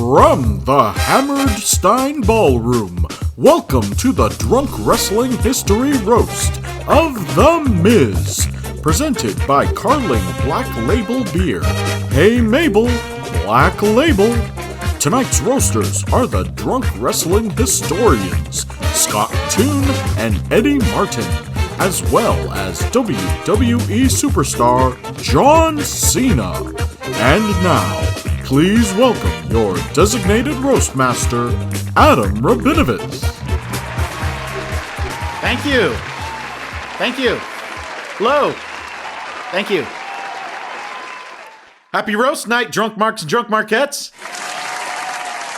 From the Hammered Ballroom, welcome to the Drunk Wrestling History Roast of The Miz, presented by Carling Black Label Beer. Hey Mabel, Black Label. Tonight's roasters are the Drunk Wrestling Historians, Scott Toon and Eddie Martin, as well as WWE superstar John Cena. And now, please welcome your designated roast master, Adam Rabinovitz. Thank you. Thank you. Hello. Thank you. Happy roast night, drunk marks and drunk marquettes.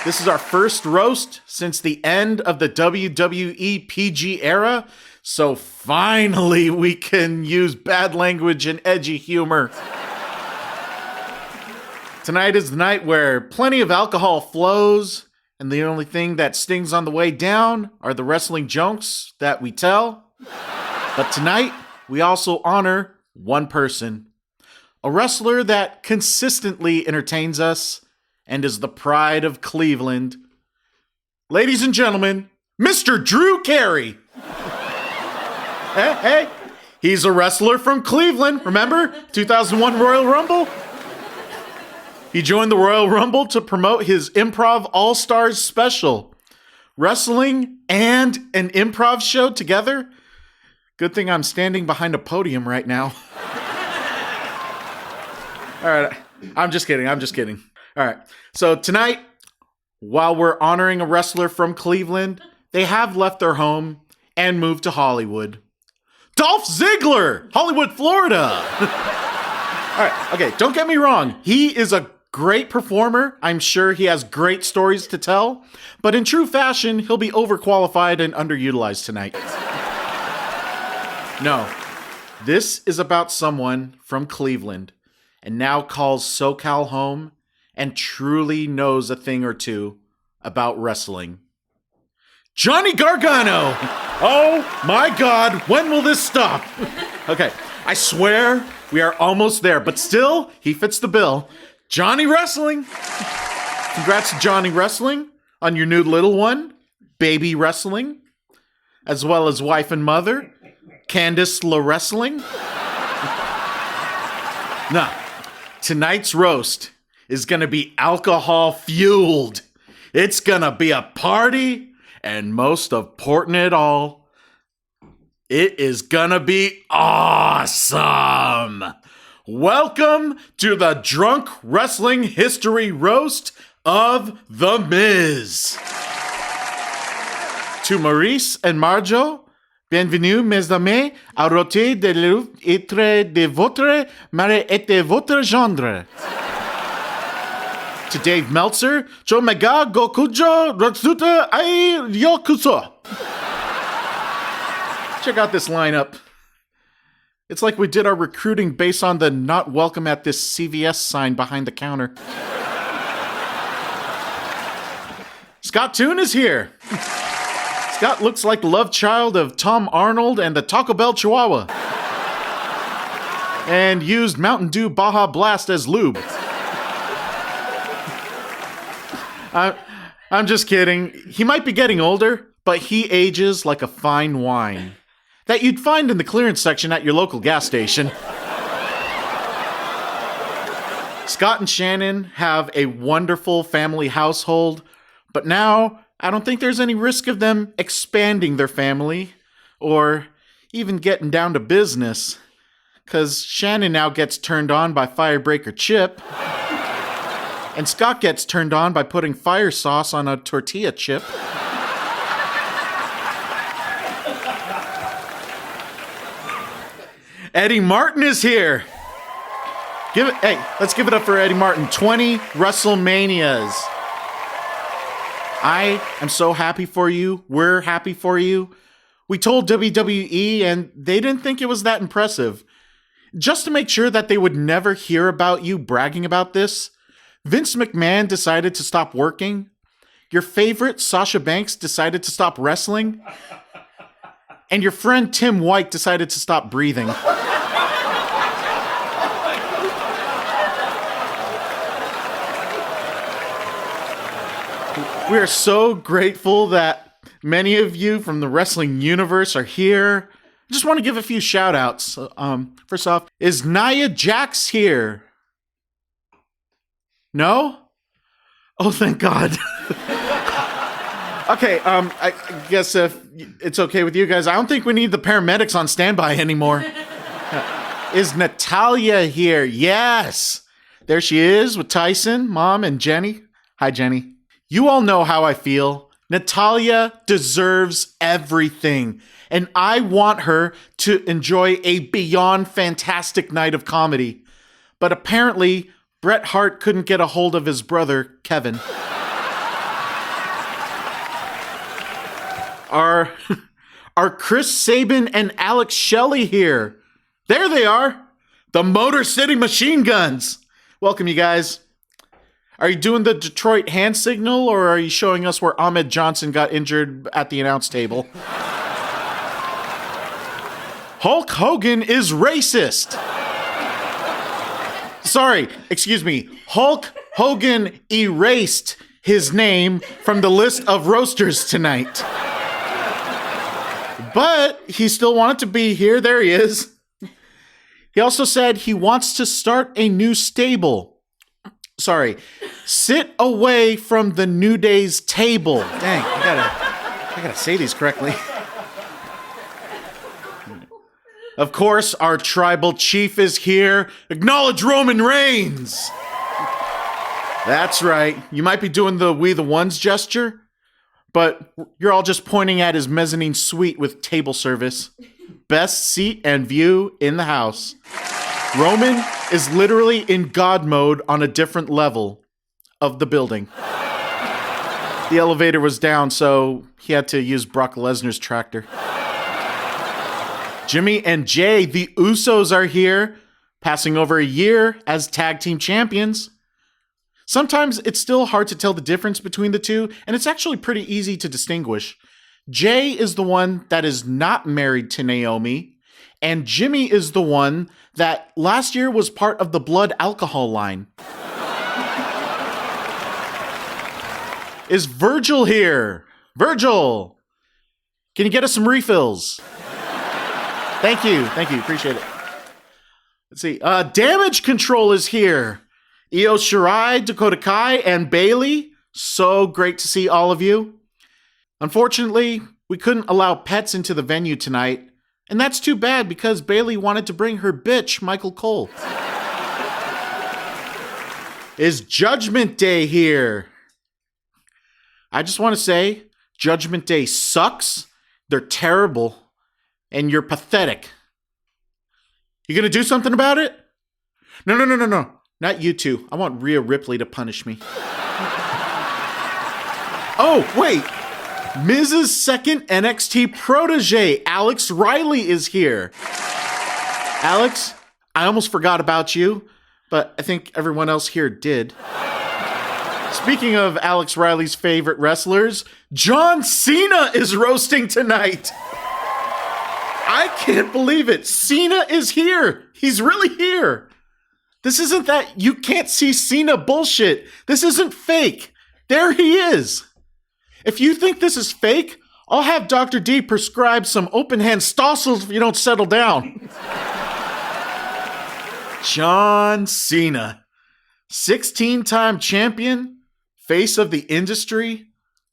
This is our first roast since the end of the WWE PG era, so finally we can use bad language and edgy humor. Tonight is the night where plenty of alcohol flows, and the only thing that stings on the way down are the wrestling jokes that we tell. But tonight, we also honor one person, a wrestler that consistently entertains us and is the pride of Cleveland. Ladies and gentlemen, Mr. Drew Carey. Hey, he's a wrestler from Cleveland, remember? 2001 Royal Rumble? He joined the Royal Rumble to promote his Improv All-Stars special. Wrestling and an improv show together? Good thing I'm standing behind a podium right now. All right, I'm just kidding. All right, so tonight, while we're honoring a wrestler from Cleveland, they have left their home and moved to Hollywood. Dolph Ziggler, Hollywood, Florida. All right, okay, don't get me wrong. He is a great performer. I'm sure he has great stories to tell, but in true fashion, he'll be overqualified and underutilized tonight. No, this is about someone from Cleveland and now calls SoCal home and truly knows a thing or two about wrestling. Johnny Gargano! Oh my God, when will this stop? Okay, I swear we are almost there, but still, he fits the bill. Johnny Wrestling! Congrats to Johnny Wrestling on your new little one, Baby Wrestling, as well as wife and mother, Candice La Wrestling. Nah, tonight's roast is gonna be alcohol-fueled. It's gonna be a party, and most important of all, it is gonna be awesome! Welcome to the Drunk Wrestling History Roast of The Miz. To Maurice and Marjo, bienvenue mes amis à roter de l'être de votre mari et de votre gendre. To Dave Meltzer, Jo mega gokujo rotsuta ai yokuso. Check out this lineup. It's like we did our recruiting based on the not welcome at this CVS sign behind the counter. Scott Toon is here. Scott looks like the love child of Tom Arnold and the Taco Bell Chihuahua. And used Mountain Dew Baja Blast as lube. I'm just kidding. He might be getting older, but he ages like a fine wine that you'd find in the clearance section at your local gas station. Scott and Shannon have a wonderful family household, but now I don't think there's any risk of them expanding their family or even getting down to business, because Shannon now gets turned on by Firebreaker Chip, and Scott gets turned on by putting fire sauce on a tortilla chip. Eddie Martin is here. Let's give it up for Eddie Martin. 20 WrestleManias. I am so happy for you. We're happy for you. We told WWE and they didn't think it was that impressive. Just to make sure that they would never hear about you bragging about this, Vince McMahon decided to stop working. Your favorite Sasha Banks decided to stop wrestling. And your friend Tim White decided to stop breathing. We are so grateful that many of you from the wrestling universe are here. I just want to give a few shout outs. First off, is Nia Jax here? No? Oh, thank God. Okay, I guess if it's okay with you guys, I don't think we need the paramedics on standby anymore. Is Natalia here? Yes. There she is with Tyson, Mom, and Jenny. Hi, Jenny. You all know how I feel. Natalia deserves everything, and I want her to enjoy a beyond fantastic night of comedy. But apparently, Bret Hart couldn't get a hold of his brother, Kevin. Are Chris Sabin and Alex Shelley here? There they are, the Motor City Machine Guns. Welcome, you guys. Are you doing the Detroit hand signal, or are you showing us where Ahmed Johnson got injured at the announce table? Hulk Hogan is racist. Sorry, excuse me. Hulk Hogan erased his name from the list of roasters tonight. But he still wanted to be here. There he is. He also said he wants to start a new stable. Sorry, sit away from the New Day's table. Dang, I gotta say these correctly. Of course, our tribal chief is here. Acknowledge Roman Reigns. That's right. You might be doing the We the Ones gesture, but you're all just pointing at his mezzanine suite with table service. Best seat and view in the house. Roman is literally in God mode on a different level of the building. The elevator was down, so he had to use Brock Lesnar's tractor. Jimmy and Jay, the Usos, are here, passing over a year as tag team champions. Sometimes it's still hard to tell the difference between the two, and it's actually pretty easy to distinguish. Jay is the one that is not married to Naomi, and Jimmy is the one that last year was part of the blood alcohol line. Is Virgil here? Virgil! Can you get us some refills? Thank you, appreciate it. Let's see, Damage Control is here. Io Shirai, Dakota Kai, and Bailey. So great to see all of you. Unfortunately, we couldn't allow pets into the venue tonight, and that's too bad because Bailey wanted to bring her bitch, Michael Cole. Is Judgment Day here? I just want to say, Judgment Day sucks, they're terrible, and you're pathetic. You gonna do something about it? No. Not you two. I want Rhea Ripley to punish me. Oh, wait. Miz's second NXT protege, Alex Riley, is here. Alex, I almost forgot about you, but I think everyone else here did. Speaking of Alex Riley's favorite wrestlers, John Cena is roasting tonight. I can't believe it. Cena is here. He's really here. This isn't that you can't see Cena bullshit. This isn't fake. There he is. If you think this is fake, I'll have Dr. D prescribe some open-hand Stossels if you don't settle down. John Cena, 16-time champion, face of the industry,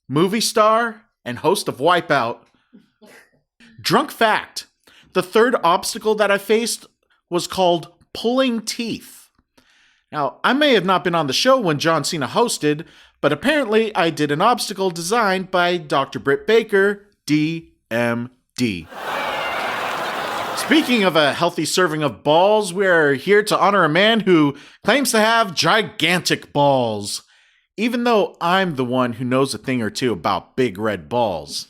movie star, and host of Wipeout. Drunk fact, the third obstacle that I faced was called pulling teeth. Now, I may have not been on the show when John Cena hosted, but apparently I did an obstacle designed by Dr. Britt Baker, DMD. Speaking of a healthy serving of balls, we're here to honor a man who claims to have gigantic balls, even though I'm the one who knows a thing or two about big red balls.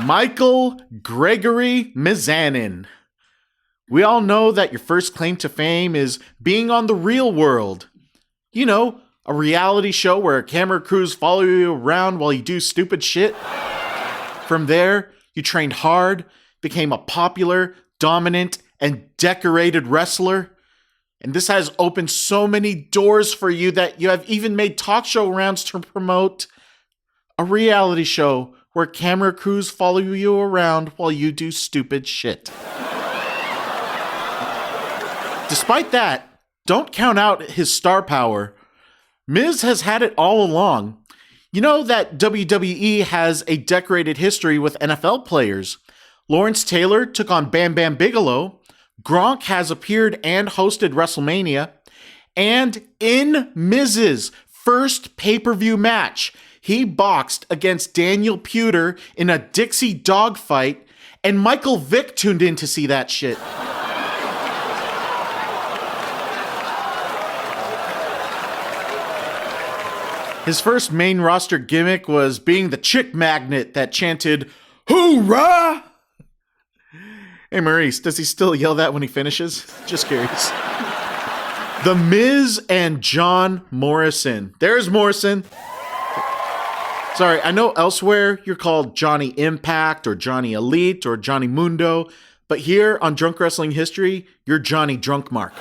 Michael Gregory Mizanin. We all know that your first claim to fame is being on The Real World. You know, a reality show where camera crews follow you around while you do stupid shit. From there, you trained hard, became a popular, dominant, and decorated wrestler. And this has opened so many doors for you that you have even made talk show rounds to promote a reality show where camera crews follow you around while you do stupid shit. Despite that, don't count out his star power. Miz has had it all along. You know that WWE has a decorated history with NFL players. Lawrence Taylor took on Bam Bam Bigelow. Gronk has appeared and hosted WrestleMania. And in Miz's first pay-per-view match, he boxed against Daniel Puder in a Dixie dogfight, and Michael Vick tuned in to see that shit. His first main roster gimmick was being the chick magnet that chanted, "Hoorah!" Hey, Maurice, does he still yell that when he finishes? Just curious. The Miz and John Morrison. There's Morrison. Sorry, I know elsewhere you're called Johnny Impact or Johnny Elite or Johnny Mundo, but here on Drunk Wrestling History, you're Johnny Drunkmark.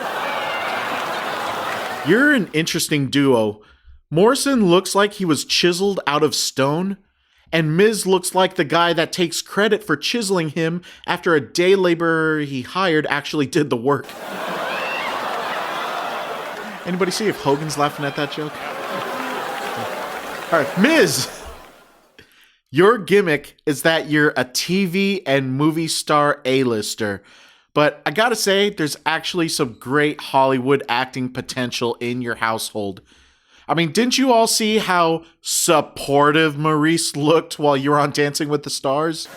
You're an interesting duo. Morrison looks like he was chiseled out of stone, and Miz looks like the guy that takes credit for chiseling him after a day laborer he hired actually did the work. Anybody see if Hogan's laughing at that joke? All right, Miz, your gimmick is that you're a TV and movie star A-lister, but I gotta say, there's actually some great Hollywood acting potential in your household. I mean, didn't you all see how supportive Maurice looked while you were on Dancing with the Stars?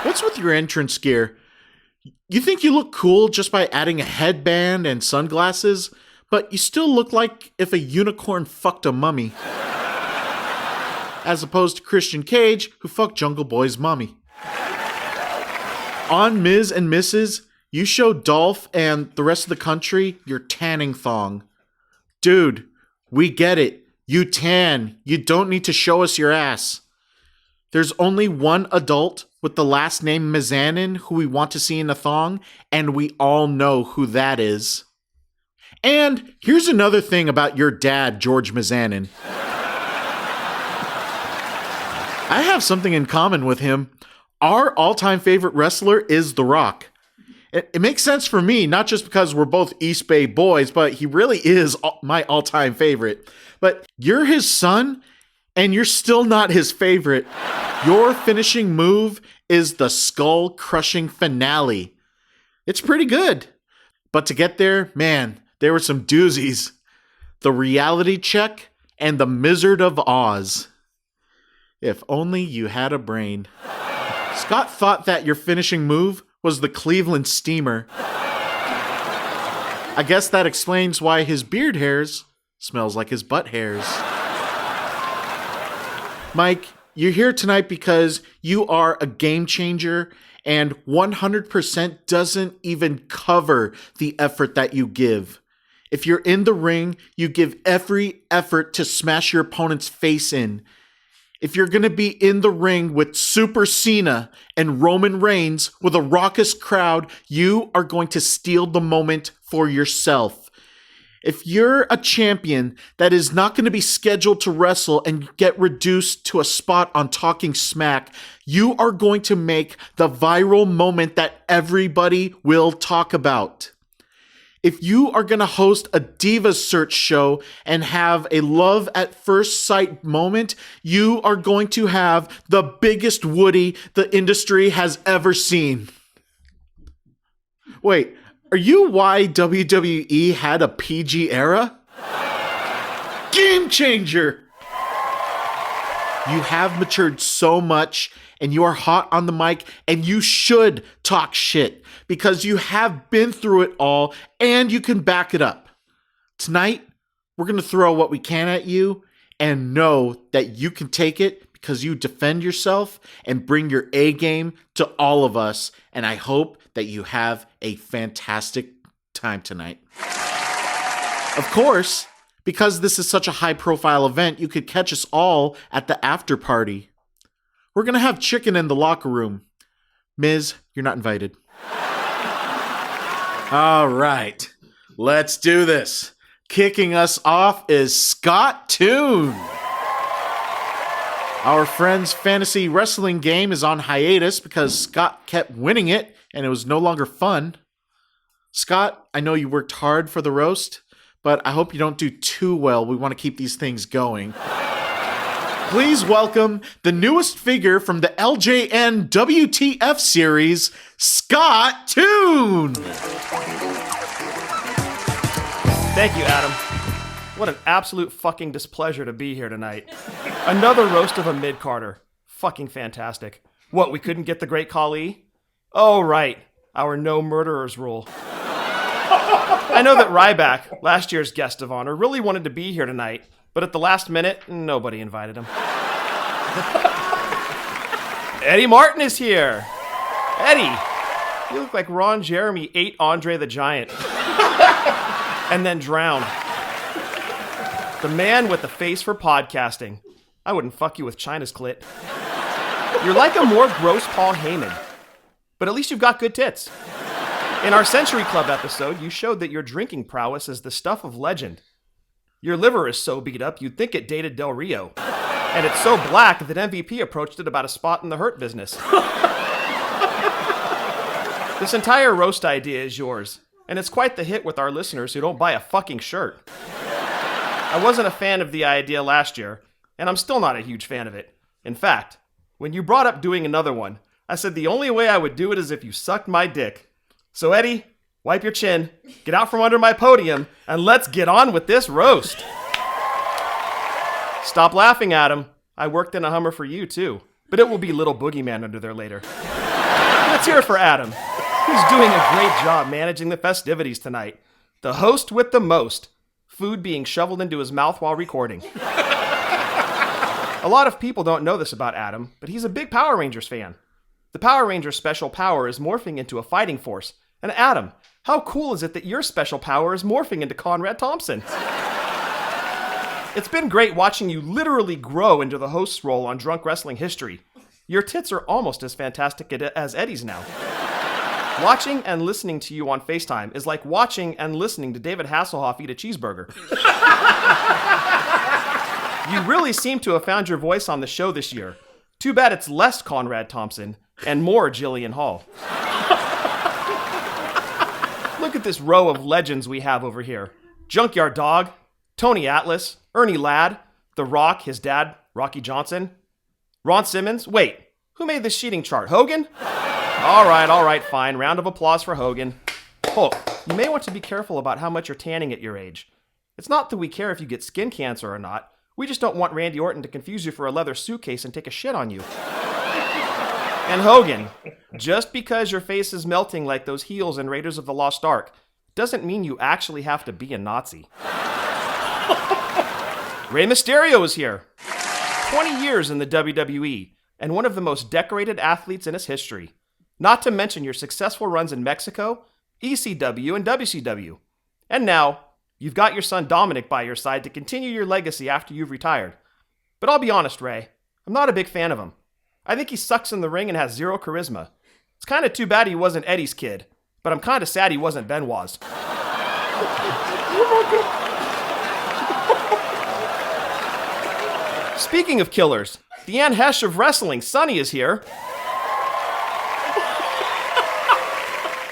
What's with your entrance gear? You think you look cool just by adding a headband and sunglasses, but you still look like if a unicorn fucked a mummy. As opposed to Christian Cage, who fucked Jungle Boy's mommy. On Miz and Mrs., you show Dolph and the rest of the country your tanning thong. Dude, we get it. You tan. You don't need to show us your ass. There's only one adult with the last name Mizanin who we want to see in a thong, and we all know who that is. And here's another thing about your dad, George Mizanin. I have something in common with him. Our all-time favorite wrestler is The Rock. It makes sense for me, not just because we're both East Bay boys, but he really is my all-time favorite. But you're his son, and you're still not his favorite. Your finishing move is the skull-crushing finale. It's pretty good. But to get there, man, there were some doozies. The reality check and the Wizard of Oz. If only you had a brain. Scott thought that your finishing move was the Cleveland Steamer. I guess that explains why his beard hairs smells like his butt hairs. Mike, you're here tonight because you are a game changer, and 100% doesn't even cover the effort that you give. If you're in the ring, you give every effort to smash your opponent's face in. If you're going to be in the ring with Super Cena and Roman Reigns with a raucous crowd, you are going to steal the moment for yourself. If you're a champion that is not going to be scheduled to wrestle and get reduced to a spot on Talking Smack, you are going to make the viral moment that everybody will talk about. If you are going to host a Divas Search show and have a love at first sight moment, you are going to have the biggest Woody the industry has ever seen. Wait, are you why WWE had a PG era? Game changer! You have matured so much, and you are hot on the mic, and you should talk shit because you have been through it all and you can back it up. Tonight, we're going to throw what we can at you and know that you can take it because you defend yourself and bring your A game to all of us. And I hope that you have a fantastic time tonight. Of course, because this is such a high-profile event, you could catch us all at the after party. We're going to have chicken in the locker room. Miz, you're not invited. All right. Let's do this. Kicking us off is Scott Toon. Our friend's fantasy wrestling game is on hiatus because Scott kept winning it and it was no longer fun. Scott, I know you worked hard for the roast, but I hope you don't do too well. We want to keep these things going. Please welcome the newest figure from the LJN WTF series, Scott Toon. Thank you, Adam. What an absolute fucking displeasure to be here tonight. Another roast of a mid-carder. Fucking fantastic. What, we couldn't get the Great Khali? Oh, right. Our no murderers rule. I know that Ryback, last year's guest of honor, really wanted to be here tonight, but at the last minute, nobody invited him. Eddie Martin is here. Eddie, you look like Ron Jeremy ate Andre the Giant and then drowned. The man with the face for podcasting. I wouldn't fuck you with China's clit. You're like a more gross Paul Heyman, but at least you've got good tits. In our Century Club episode, you showed that your drinking prowess is the stuff of legend. Your liver is so beat up, you'd think it dated Del Rio. And it's so black that MVP approached it about a spot in the Hurt business. This entire roast idea is yours, and it's quite the hit with our listeners who don't buy a fucking shirt. I wasn't a fan of the idea last year, and I'm still not a huge fan of it. In fact, when you brought up doing another one, I said the only way I would do it is if you sucked my dick. So Eddie, wipe your chin, get out from under my podium, and let's get on with this roast. Stop laughing, Adam. I worked in a Hummer for you, too. But it will be Little Boogeyman under there later. Let's hear it for Adam. He's doing a great job managing the festivities tonight. The host with the most. Food being shoveled into his mouth while recording. A lot of people don't know this about Adam, but he's a big Power Rangers fan. The Power Rangers' special power is morphing into a fighting force. And Adam, how cool is it that your special power is morphing into Conrad Thompson? It's been great watching you literally grow into the host's role on Drunk Wrestling History. Your tits are almost as fantastic as Eddie's now. Watching and listening to you on FaceTime is like watching and listening to David Hasselhoff eat a cheeseburger. You really seem to have found your voice on the show this year. Too bad it's less Conrad Thompson and more Jillian Hall. Look at this row of legends we have over here. Junkyard Dog, Tony Atlas, Ernie Ladd, The Rock, his dad, Rocky Johnson, Ron Simmons. Wait, who made this cheating chart? Hogan? All right, fine. Round of applause for Hogan. Hulk, you may want to be careful about how much you're tanning at your age. It's not that we care if you get skin cancer or not. We just don't want Randy Orton to confuse you for a leather suitcase and take a shit on you. And Hogan, just because your face is melting like those heels in Raiders of the Lost Ark doesn't mean you actually have to be a Nazi. Rey Mysterio is here. 20 years in the WWE and one of the most decorated athletes in its history. Not to mention your successful runs in Mexico, ECW, and WCW. And now, you've got your son Dominic by your side to continue your legacy after you've retired. But I'll be honest, Ray, I'm not a big fan of him. I think he sucks in the ring and has zero charisma. It's kind of too bad he wasn't Eddie's kid, but I'm kind of sad he wasn't Benoit's. Speaking of killers, Deanne Hesh of wrestling, Sunny is here.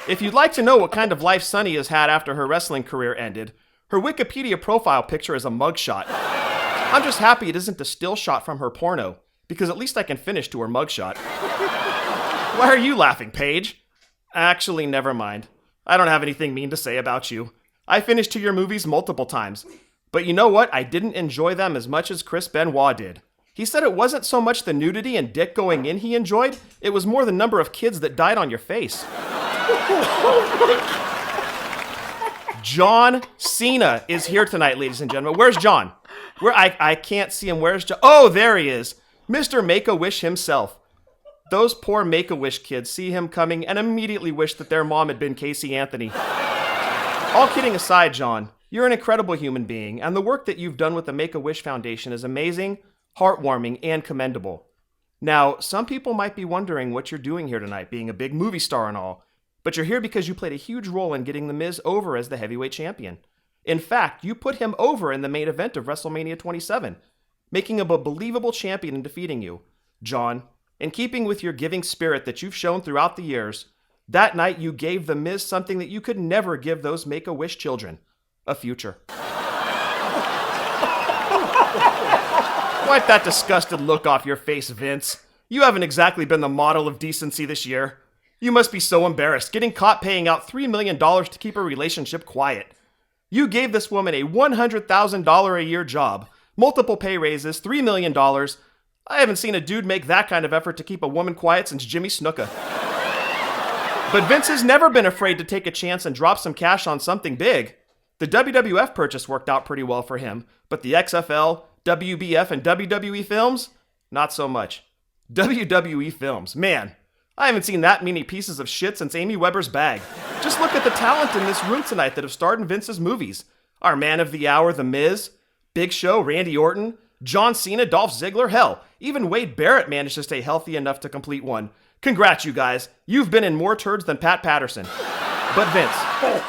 If you'd like to know what kind of life Sunny has had after her wrestling career ended, her Wikipedia profile picture is a mugshot. I'm just happy it isn't a still shot from her porno, because at least I can finish to her mugshot. Why are you laughing, Paige? Actually, never mind. I don't have anything mean to say about you. I finished to your movies multiple times. But you know what? I didn't enjoy them as much as Chris Benoit did. He said it wasn't so much the nudity and dick going in he enjoyed, it was more the number of kids that died on your face. John Cena is here tonight, ladies and gentlemen. Where's John? I can't see him. Where's John? Oh, there he is. Mr. Make-A-Wish himself. Those poor Make-A-Wish kids see him coming and immediately wish that their mom had been Casey Anthony. All kidding aside, John, you're an incredible human being, and the work that you've done with the Make-A-Wish Foundation is amazing, heartwarming, and commendable. Now, some people might be wondering what you're doing here tonight, being a big movie star and all, But you're here because you played a huge role in getting The Miz over as the heavyweight champion. In fact, you put him over in the main event of WrestleMania 27, making him a believable champion and defeating you. John, in keeping with your giving spirit that you've shown throughout the years, that night you gave The Miz something that you could never give those Make-A-Wish children. A future. Wipe that disgusted look off your face, Vince. You haven't exactly been the model of decency this year. You must be so embarrassed, getting caught paying out $3 million to keep a relationship quiet. You gave this woman a $100,000 a year job, multiple pay raises, $3 million. I haven't seen a dude make that kind of effort to keep a woman quiet since Jimmy Snuka. But Vince has never been afraid to take a chance and drop some cash on something big. The WWF purchase worked out pretty well for him, but the XFL, WBF, and WWE films? Not so much. WWE films, man. I haven't seen that many pieces of shit since Amy Weber's Bag. Just look at the talent in this room tonight that have starred in Vince's movies. Our man of the hour, The Miz, Big Show, Randy Orton, John Cena, Dolph Ziggler, hell, even Wade Barrett managed to stay healthy enough to complete one. Congrats, you guys. You've been in more turds than Pat Patterson. But Vince,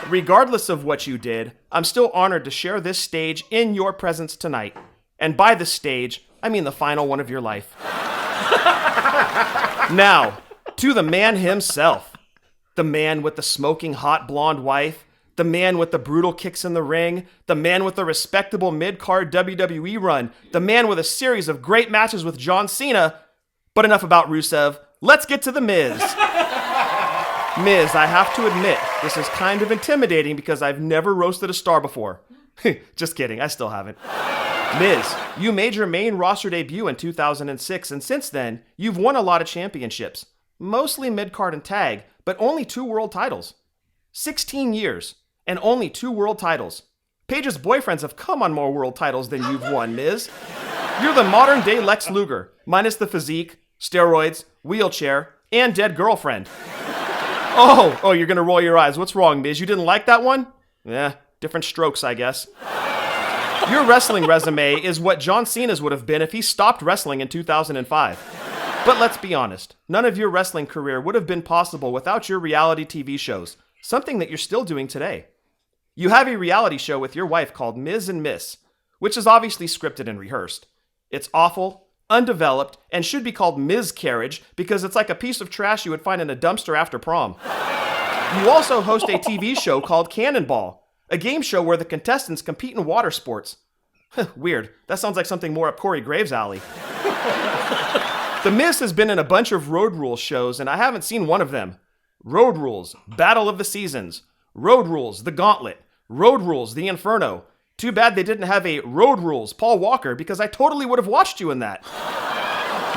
regardless of what you did, I'm still honored to share this stage in your presence tonight. And by the stage, I mean the final one of your life. Now, to the man himself. The man with the smoking hot blonde wife. The man with the brutal kicks in the ring. The man with the respectable mid-card WWE run. The man with a series of great matches with John Cena. But enough about Rusev. Let's get to The Miz. Miz, I have to admit, this is kind of intimidating because I've never roasted a star before. Just kidding, I still haven't. Miz, you made your main roster debut in 2006, and since then, you've won a lot of championships. Mostly mid-card and tag, but only 2 world titles. 16 years, and only 2 world titles. Paige's boyfriends have come on more world titles than you've won, Miz. You're the modern-day Lex Luger, minus the physique, steroids, wheelchair, and dead girlfriend. Oh, you're gonna roll your eyes. What's wrong, Miz? You didn't like that one? Yeah, different strokes, I guess. Your wrestling resume is what John Cena's would have been if he stopped wrestling in 2005. But let's be honest, none of your wrestling career would have been possible without your reality TV shows, something that you're still doing today. You have a reality show with your wife called Miz and Miss, which is obviously scripted and rehearsed. It's awful, undeveloped, and should be called Miscarriage because it's like a piece of trash you would find in a dumpster after prom. You also host a TV show called Cannonball, a game show where the contestants compete in water sports. Weird. That sounds like something more up Corey Graves' alley. The Miz has been in a bunch of Road Rules shows, and I haven't seen one of them. Road Rules, Battle of the Seasons. Road Rules, The Gauntlet. Road Rules, The Inferno. Too bad they didn't have a Road Rules, Paul Walker, because I totally would have watched you in that.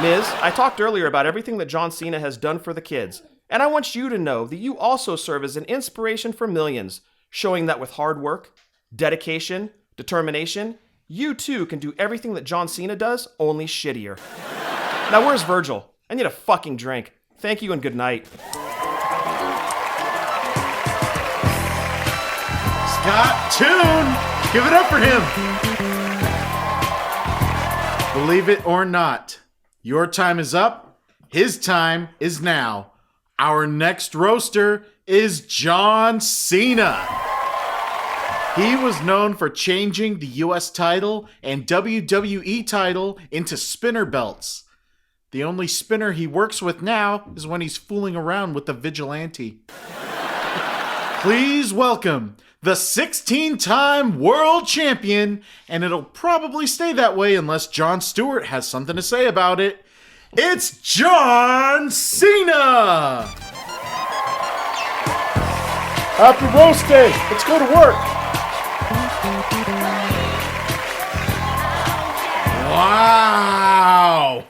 Miz, I talked earlier about everything that John Cena has done for the kids, and I want you to know that you also serve as an inspiration for millions, showing that with hard work, dedication, determination, you too can do everything that John Cena does, only shittier. Now where's Virgil? I need a fucking drink. Thank you and good night. Scott Toon! Give it up for him! Believe it or not, your time is up. His time is now. Our next roaster is John Cena. He was known for changing the US title and WWE title into spinner belts. The only spinner he works with now is when he's fooling around with the Vigilante. Please welcome the 16-time world champion, and it'll probably stay that way unless Jon Stewart has something to say about it. It's John Cena! Happy roast day! Let's go to work! Wow!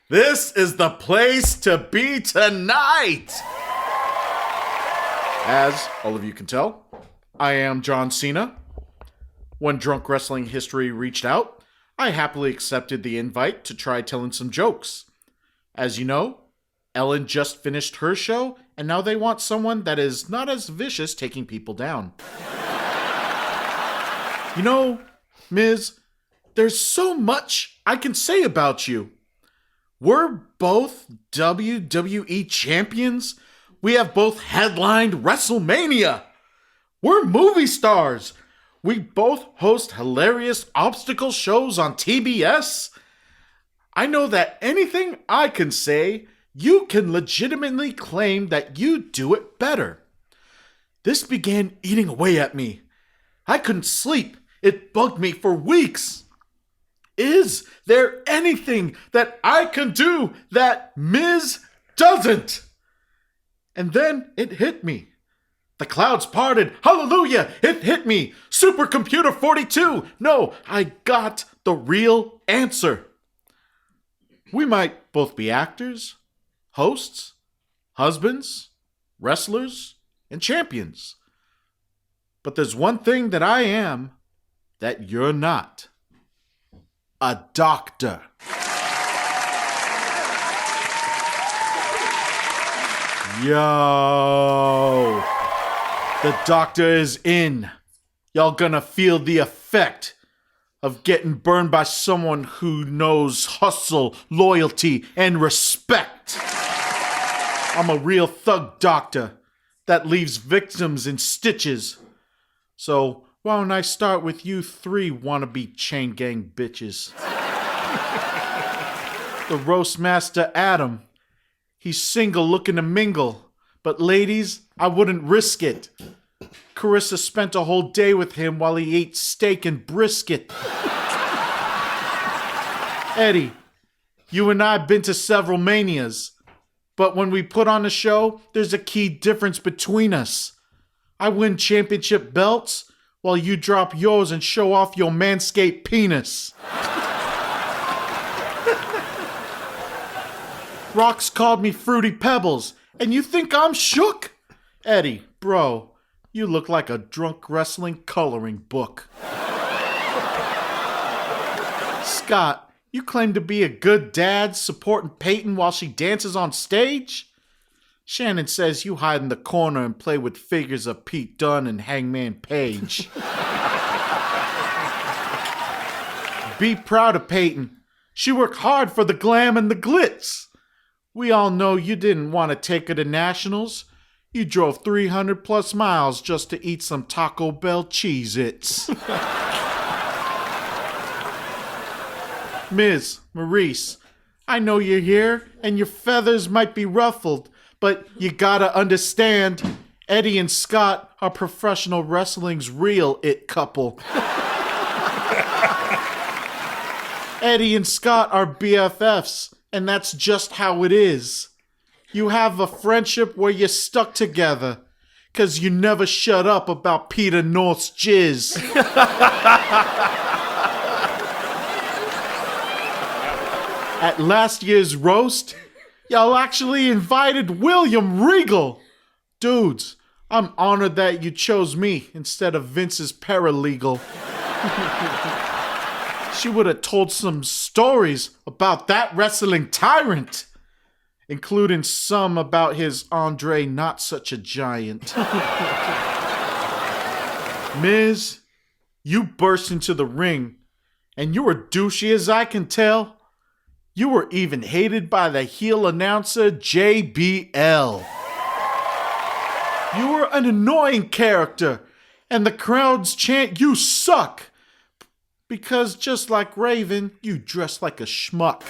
This is the place to be tonight! As all of you can tell, I am John Cena. When Drunk Wrestling History reached out, I happily accepted the invite to try telling some jokes. As you know, Ellen just finished her show, and now they want someone that is not as vicious taking people down. You know, Miz, there's so much I can say about you. We're both WWE champions. we have both headlined WrestleMania. We're movie stars. We both host hilarious obstacle shows on TBS. I know that anything I can say, you can legitimately claim that you do it better. This began eating away at me. I couldn't sleep. It bugged me for weeks. Is there anything that I can do that Miz doesn't? And then it hit me. The clouds parted. Hallelujah! It hit me. Supercomputer 42. No, I got the real answer. We might both be actors, hosts, husbands, wrestlers, and champions. But there's one thing that I am that you're not. A doctor. Yo, the doctor is in. Y'all gonna feel the effect of getting burned by someone who knows hustle, loyalty, and respect. I'm a real thug doctor that leaves victims in stitches. So why don't I start with you three wannabe chain gang bitches? The roast master Adam. He's single looking to mingle. But ladies, I wouldn't risk it. Carissa spent a whole day with him while he ate steak and brisket. Eddie, you and I have been to several manias. But when we put on a show, there's a key difference between us. I win championship belts while you drop yours and show off your manscaped penis. Rox called me Fruity Pebbles, and you think I'm shook? Eddie, bro, you look like a drunk wrestling coloring book. Scott, you claim to be a good dad supporting Peyton while she dances on stage? Shannon says you hide in the corner and play with figures of Pete Dunne and Hangman Page. Be proud of Peyton. She worked hard for the glam and the glitz. We all know you didn't want to take her to nationals. You drove 300 plus miles just to eat some Taco Bell Cheez-Its. Miz, Maurice, I know you're here and your feathers might be ruffled, but you gotta understand, Eddie and Scott are professional wrestling's real it couple. Eddie and Scott are BFFs, and that's just how it is. You have a friendship where you're stuck together, 'cause you never shut up about Peter North's jizz. At last year's roast, y'all actually invited William Regal. Dudes, I'm honored that you chose me instead of Vince's paralegal. She would have told some stories about that wrestling tyrant, including some about his Andre not such a giant. Miz, you burst into the ring, and you were douchey as I can tell. You were even hated by the heel announcer JBL. You were an annoying character, and the crowds chant you suck. Because just like Raven, you dress like a schmuck.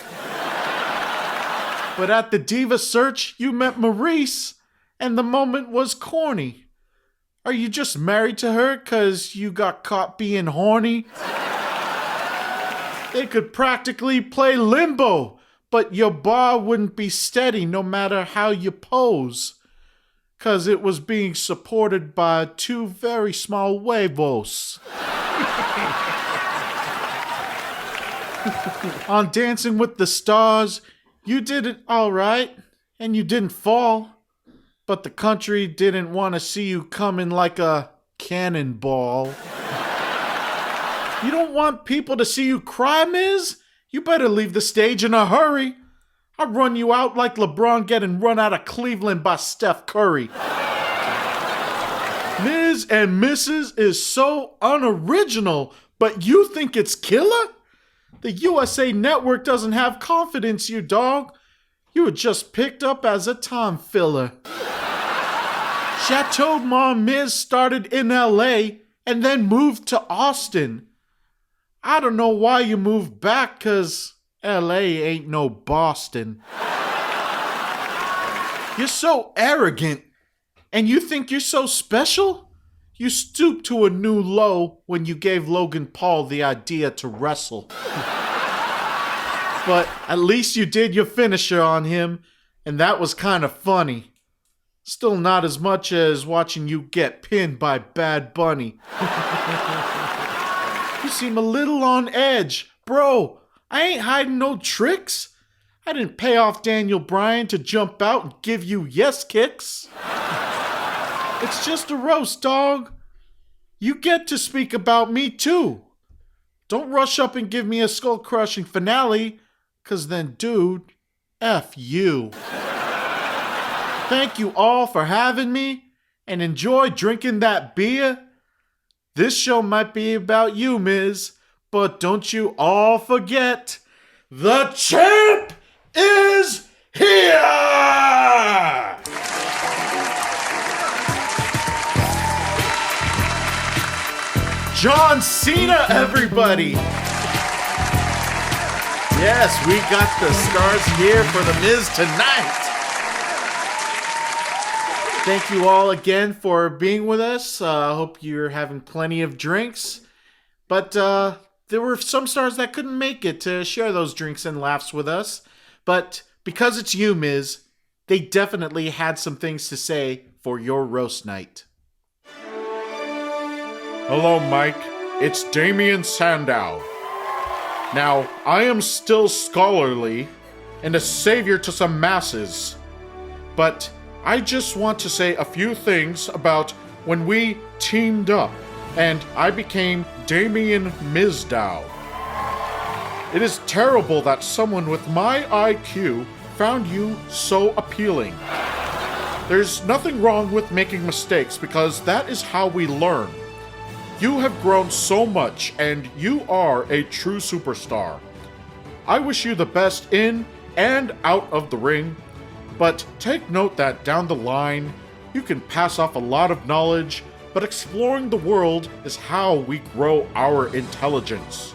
But at the Diva Search, you met Maurice, and the moment was corny. Are you just married to her 'cause you got caught being horny? They could practically play limbo, but your bar wouldn't be steady no matter how you pose. 'Cause it was being supported by two very small huevos. On Dancing with the Stars, you did it all right, and you didn't fall. But the country didn't want to see you coming like a cannonball. You don't want people to see you cry, Miz? You better leave the stage in a hurry. I'll run you out like LeBron getting run out of Cleveland by Steph Curry. Miz and Mrs. is so unoriginal, but you think it's killer? The USA Network doesn't have confidence, you dog. You were just picked up as a time filler. Chateau Miz started in LA and then moved to Austin. I don't know why you moved back, 'cause LA ain't no Boston. You're so arrogant, and you think you're so special? You stooped to a new low when you gave Logan Paul the idea to wrestle. But at least you did your finisher on him, and that was kind of funny. Still not as much as watching you get pinned by Bad Bunny. You seem a little on edge. Bro, I ain't hiding no tricks. I didn't pay off Daniel Bryan to jump out and give you yes kicks. It's just a roast, dog. You get to speak about me too. Don't rush up and give me a skull-crushing finale, 'cause then, dude, F you. Thank you all for having me, and enjoy drinking that beer. This show might be about you, Miz, but don't you all forget, the champ is here! John Cena, everybody! Yes, we got the stars here for the Miz tonight. Thank you all again for being with us. I hope you're having plenty of drinks. But there were some stars that couldn't make it to share those drinks and laughs with us. But because it's you, Miz, they definitely had some things to say for your roast night. Hello, Mike. It's Damian Sandow. Now, I am still scholarly and a savior to some masses, but I just want to say a few things about when we teamed up and I became Damian Mizdow. It is terrible that someone with my IQ found you so appealing. There's nothing wrong with making mistakes because that is how we learn. You have grown so much and you are a true superstar. I wish you the best in and out of the ring. But take note that down the line, you can pass off a lot of knowledge, but exploring the world is how we grow our intelligence.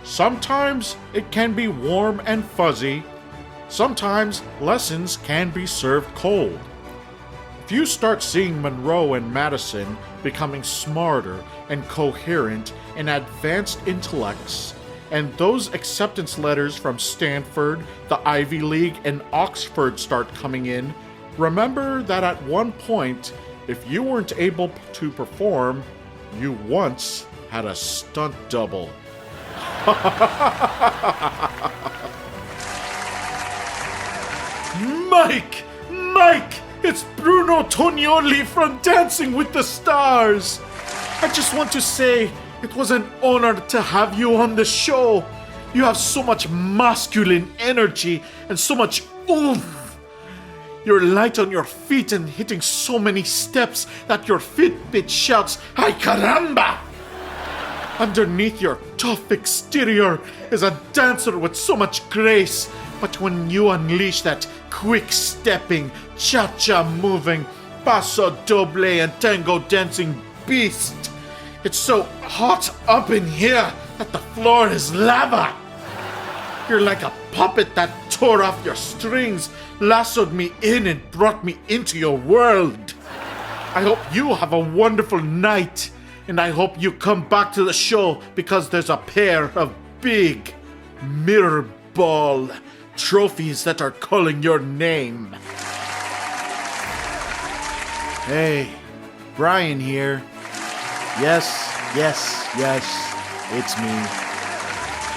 Sometimes it can be warm and fuzzy. Sometimes lessons can be served cold. If you start seeing Monroe and Madison becoming smarter and coherent and advanced intellects, and those acceptance letters from Stanford, the Ivy League, and Oxford start coming in, remember that at one point, if you weren't able to perform, you once had a stunt double. Mike! It's Bruno Tonioli from Dancing with the Stars! I just want to say, it was an honor to have you on the show. You have so much masculine energy and so much oomph. You're light on your feet and hitting so many steps that your Fitbit shouts, "Ay caramba!" Underneath your tough exterior is a dancer with so much grace, but when you unleash that quick-stepping, cha-cha moving, paso doble and tango dancing beast, it's so hot up in here that the floor is lava. You're like a puppet that tore off your strings, lassoed me in and brought me into your world. I hope you have a wonderful night, and I hope you come back to the show because there's a pair of big mirror ball trophies that are calling your name. Hey, Brian here. Yes, it's me.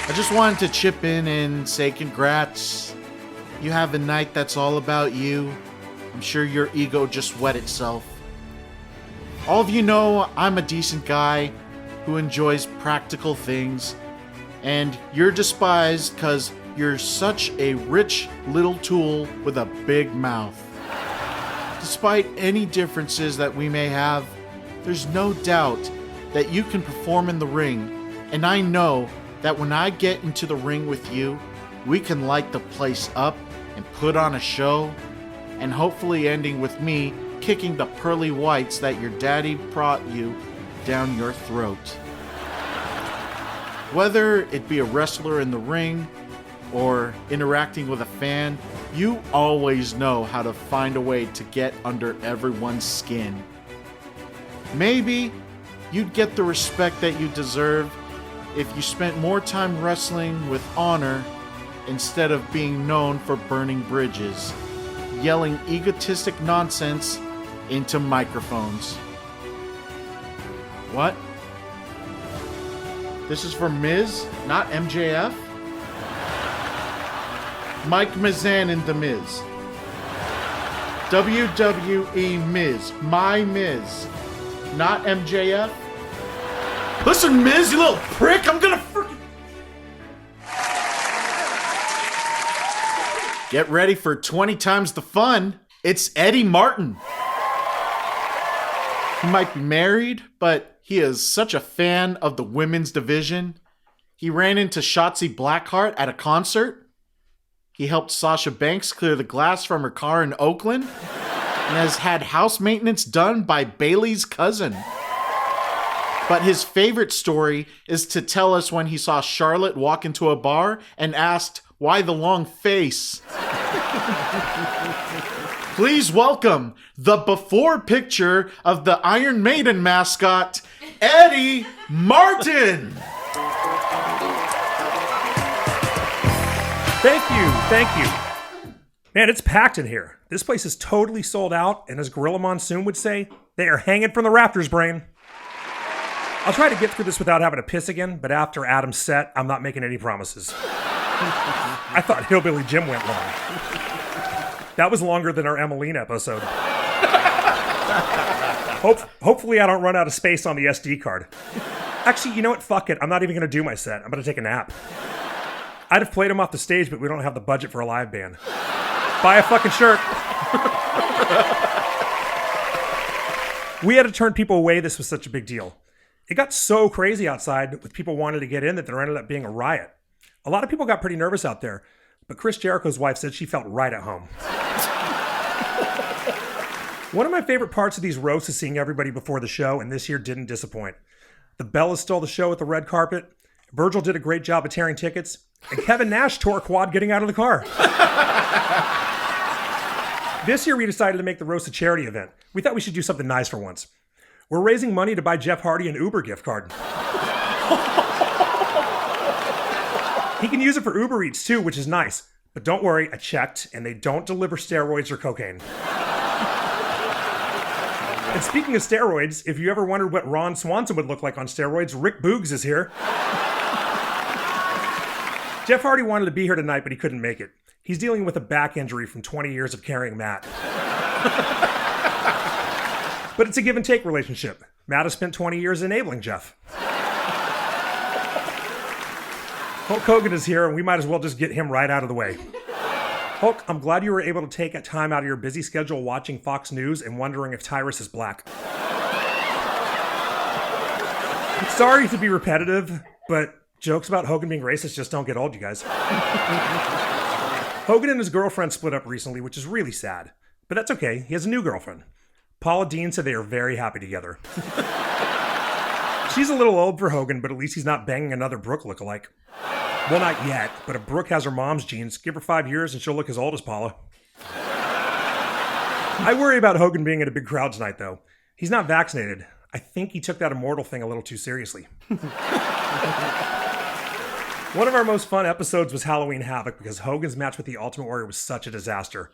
I just wanted to chip in and say congrats. You have a night that's all about you. I'm sure your ego just wet itself. All of you know I'm a decent guy who enjoys practical things, and you're despised because you're such a rich little tool with a big mouth. Despite any differences that we may have, there's no doubt that you can perform in the ring, and I know that when I get into the ring with you, we can light the place up and put on a show, and hopefully ending with me kicking the pearly whites that your daddy brought you down your throat. Whether it be a wrestler in the ring or interacting with a fan, you always know how to find a way to get under everyone's skin. Maybe you'd get the respect that you deserve if you spent more time wrestling with honor instead of being known for burning bridges, yelling egotistic nonsense into microphones. What? This is for Miz, not MJF? Mike Mizan and The Miz. WWE Miz, my Miz, not MJF. Listen, Miz, you little prick, I'm gonna freaking... Get ready for 20 times the fun. It's Eddie Martin. He might be married, but he is such a fan of the women's division. He ran into Shotzi Blackheart at a concert. He helped Sasha Banks clear the glass from her car in Oakland and has had house maintenance done by Bailey's cousin. But his favorite story is to tell us when he saw Charlotte walk into a bar and asked, "Why the long face?" Please welcome the before picture of the Iron Maiden mascot, Eddie Martin. Thank you. Man, it's packed in here. This place is totally sold out, and as Gorilla Monsoon would say, they are hanging from the rafters, brain. I'll try to get through this without having to piss again, but after Adam's set, I'm not making any promises. I thought Hillbilly Jim went long. That was longer than our Emmeline episode. Hopefully I don't run out of space on the SD card. Actually, you know what? Fuck it. I'm not even going to do my set. I'm going to take a nap. I'd have played him off the stage, but we don't have the budget for a live band. Buy a fucking shirt. We had to turn people away. This was such a big deal. It got so crazy outside with people wanting to get in that there ended up being a riot. A lot of people got pretty nervous out there, but Chris Jericho's wife said she felt right at home. One of my favorite parts of these roasts is seeing everybody before the show, and this year didn't disappoint. The Bellas stole the show at the red carpet. Virgil did a great job of tearing tickets, and Kevin Nash tore a quad getting out of the car. This year we decided to make the roast a charity event. We thought we should do something nice for once. We're raising money to buy Jeff Hardy an Uber gift card. He can use it for Uber Eats too, which is nice. But don't worry, I checked, and they don't deliver steroids or cocaine. And speaking of steroids, if you ever wondered what Ron Swanson would look like on steroids, Rick Boogs is here. Jeff Hardy wanted to be here tonight, but he couldn't make it. He's dealing with a back injury from 20 years of carrying Matt. But it's a give and take relationship. Matt has spent 20 years enabling Jeff. Hulk Hogan is here, and we might as well just get him right out of the way. Hulk, I'm glad you were able to take a time out of your busy schedule watching Fox News and wondering if Tyrus is black. Sorry to be repetitive, but jokes about Hogan being racist just don't get old, you guys. Hogan and his girlfriend split up recently, which is really sad. But that's okay, he has a new girlfriend. Paula Dean said they are very happy together. She's a little old for Hogan, but at least he's not banging another Brooke lookalike. Well, not yet, but if Brooke has her mom's genes, give her 5 years and she'll look as old as Paula. I worry about Hogan being in a big crowd tonight, though. He's not vaccinated. I think he took that immortal thing a little too seriously. One of our most fun episodes was Halloween Havoc because Hogan's match with the Ultimate Warrior was such a disaster.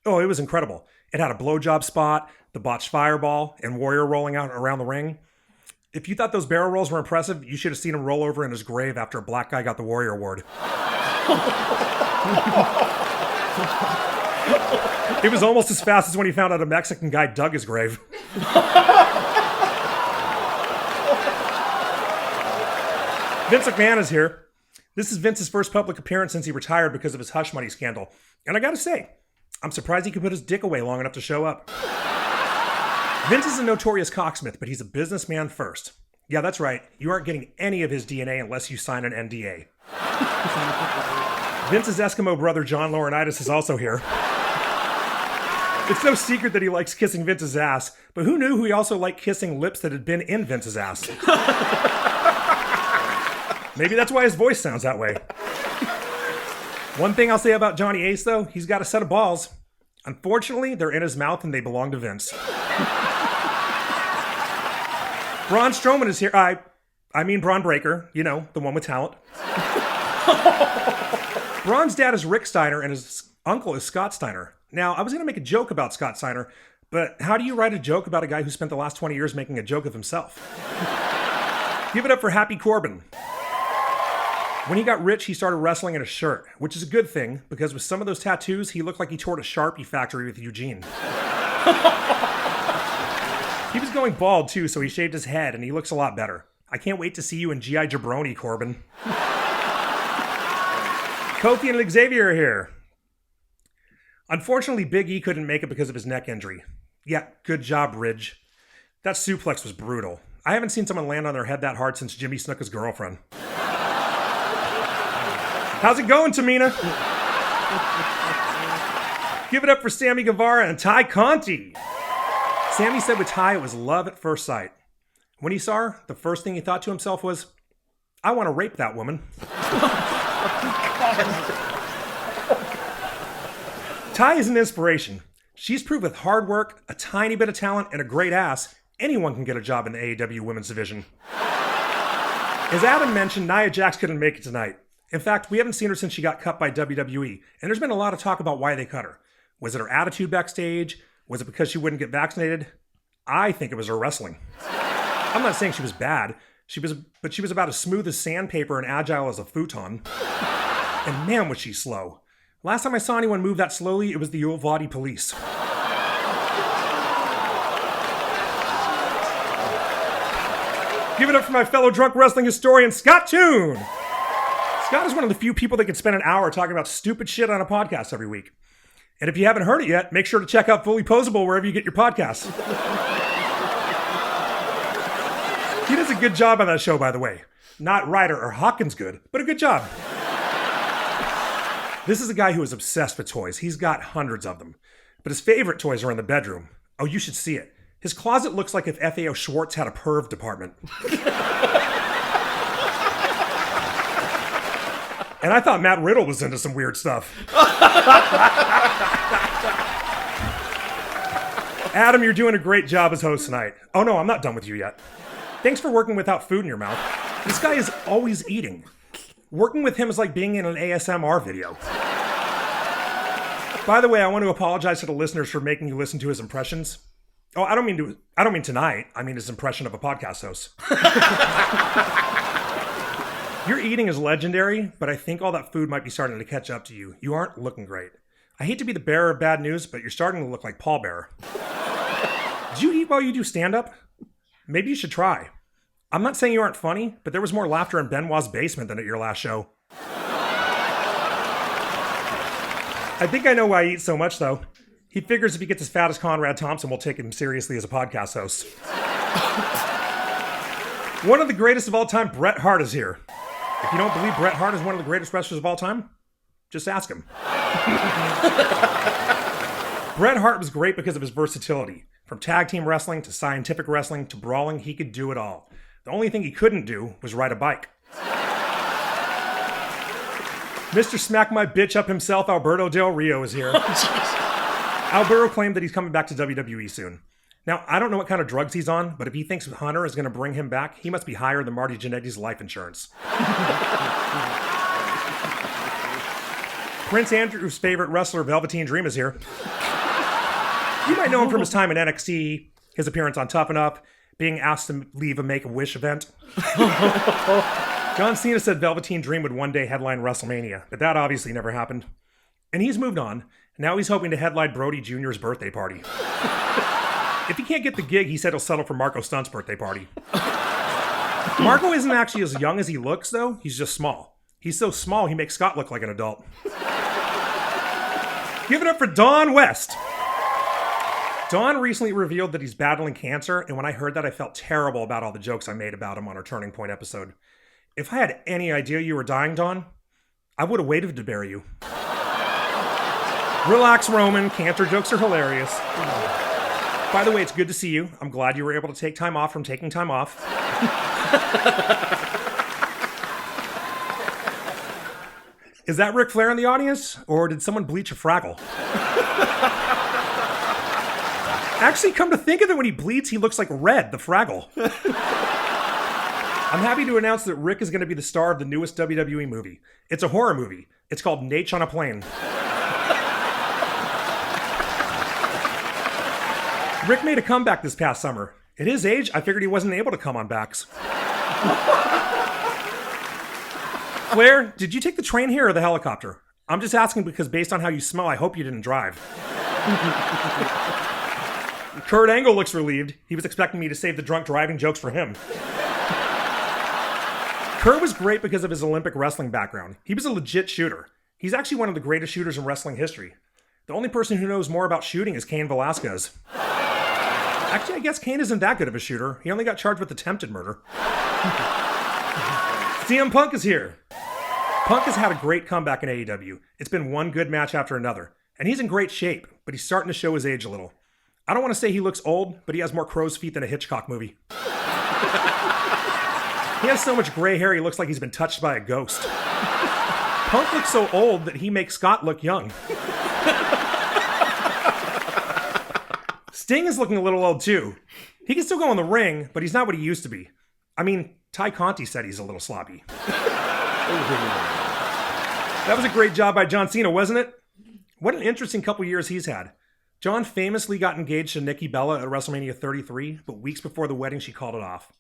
Oh, it was incredible. It had a blowjob spot, the botched fireball, and Warrior rolling out around the ring. If you thought those barrel rolls were impressive, you should have seen him roll over in his grave after a black guy got the Warrior Award. It was almost as fast as when he found out a Mexican guy dug his grave. Vince McMahon is here. This is Vince's first public appearance since he retired because of his hush money scandal. And I gotta say, I'm surprised he could put his dick away long enough to show up. Vince is a notorious cocksmith, but he's a businessman first. Yeah, that's right. You aren't getting any of his DNA unless you sign an NDA. Vince's Eskimo brother, John Laurinaitis, is also here. It's no secret that he likes kissing Vince's ass, but who knew he also liked kissing lips that had been in Vince's ass? Maybe that's why his voice sounds that way. One thing I'll say about Johnny Ace, though, he's got a set of balls. Unfortunately, they're in his mouth and they belong to Vince. Braun Strowman is here. I mean Braun Breaker, you know, the one with talent. Braun's dad is Rick Steiner and his uncle is Scott Steiner. Now, I was going to make a joke about Scott Steiner, but how do you write a joke about a guy who spent the last 20 years making a joke of himself? Give it up for Happy Corbin. When he got rich, he started wrestling in a shirt, which is a good thing, because with some of those tattoos, he looked like he toured a Sharpie factory with Eugene. He was going bald, too, so he shaved his head, and he looks a lot better. I can't wait to see you in G.I. Jabroni, Corbin. Kofi and Xavier are here. Unfortunately, Big E couldn't make it because of his neck injury. Yeah, good job, Ridge. That suplex was brutal. I haven't seen someone land on their head that hard since Jimmy Snuka's girlfriend. How's it going, Tamina? Give it up for Sammy Guevara and Ty Conti. Sammy said with Ty it was love at first sight. When he saw her, the first thing he thought to himself was, I want to rape that woman. Ty is an inspiration. She's proved with hard work, a tiny bit of talent, and a great ass, anyone can get a job in the AEW women's division. As Adam mentioned, Nia Jax couldn't make it tonight. In fact, we haven't seen her since she got cut by WWE, and there's been a lot of talk about why they cut her. Was it her attitude backstage? Was it because she wouldn't get vaccinated? I think it was her wrestling. I'm not saying she was bad, but she was about as smooth as sandpaper and agile as a futon. And man, was she slow. Last time I saw anyone move that slowly, it was the Uvalde police. Give it up for my fellow drunk wrestling historian, Scott Toon! Scott is one of the few people that can spend an hour talking about stupid shit on a podcast every week. And if you haven't heard it yet, make sure to check out Fully Posable wherever you get your podcasts. He does a good job on that show, by the way. Not Ryder or Hawkins good, but a good job. This is a guy who is obsessed with toys. He's got hundreds of them. But his favorite toys are in the bedroom. Oh, you should see it. His closet looks like if FAO Schwartz had a perv department. And I thought Matt Riddle was into some weird stuff. Adam, you're doing a great job as host tonight. Oh no, I'm not done with you yet. Thanks for working without food in your mouth. This guy is always eating. Working with him is like being in an ASMR video. By the way, I want to apologize to the listeners for making you listen to his impressions. Oh, I don't mean tonight. I mean his impression of a podcast host. Your eating is legendary, but I think all that food might be starting to catch up to you. You aren't looking great. I hate to be the bearer of bad news, but you're starting to look like Paul Bearer. Did you eat while you do stand-up? Maybe you should try. I'm not saying you aren't funny, but there was more laughter in Benoit's basement than at your last show. I think I know why he eats so much, though. He figures if he gets as fat as Conrad Thompson, we'll take him seriously as a podcast host. One of the greatest of all time, Bret Hart, is here. If you don't believe Bret Hart is one of the greatest wrestlers of all time, just ask him. Bret Hart was great because of his versatility. From tag team wrestling to scientific wrestling to brawling, he could do it all. The only thing he couldn't do was ride a bike. Mr. Smack My Bitch Up himself, Alberto Del Rio, is here. Alberto claimed that he's coming back to WWE soon. Now, I don't know what kind of drugs he's on, but if he thinks Hunter is going to bring him back, he must be higher than Marty Jannetty's life insurance. Prince Andrew's favorite wrestler, Velveteen Dream, is here. You might know him from his time in NXT, his appearance on Tough Enough, being asked to leave a Make-A-Wish event. John Cena said Velveteen Dream would one day headline WrestleMania, but that obviously never happened. And he's moved on. Now he's hoping to headline Brody Jr.'s birthday party. If he can't get the gig, he said he'll settle for Marco Stunt's birthday party. Marco isn't actually as young as he looks, though. He's just small. He's so small, he makes Scott look like an adult. Give it up for Don West. Don recently revealed that he's battling cancer, and when I heard that, I felt terrible about all the jokes I made about him on our Turning Point episode. If I had any idea you were dying, Don, I would have waited to bury you. Relax, Roman. Cantor jokes are hilarious. By the way, it's good to see you. I'm glad you were able to take time off from taking time off. Is that Ric Flair in the audience? Or did someone bleach a Fraggle? Actually, come to think of it, when he bleeds, he looks like Red, the Fraggle. I'm happy to announce that Rick is going to be the star of the newest WWE movie. It's a horror movie. It's called Nate on a Plane. Rick made a comeback this past summer. At his age, I figured he wasn't able to come on backs. Flair, did you take the train here or the helicopter? I'm just asking because based on how you smell, I hope you didn't drive. Kurt Angle looks relieved. He was expecting me to save the drunk driving jokes for him. Kurt was great because of his Olympic wrestling background. He was a legit shooter. He's actually one of the greatest shooters in wrestling history. The only person who knows more about shooting is Cain Velasquez. Actually, I guess Cain isn't that good of a shooter. He only got charged with attempted murder. CM Punk is here. Punk has had a great comeback in AEW. It's been one good match after another. And he's in great shape, but he's starting to show his age a little. I don't want to say he looks old, but he has more crow's feet than a Hitchcock movie. He has so much gray hair he looks like he's been touched by a ghost. Punk looks so old that he makes Scott look young. Sting is looking a little old too. He can still go in the ring, but he's not what he used to be. I mean, Ty Conti said he's a little sloppy. That was a great job by John Cena, wasn't it? What an interesting couple years he's had. John famously got engaged to Nikki Bella at WrestleMania 33, but weeks before the wedding she called it off.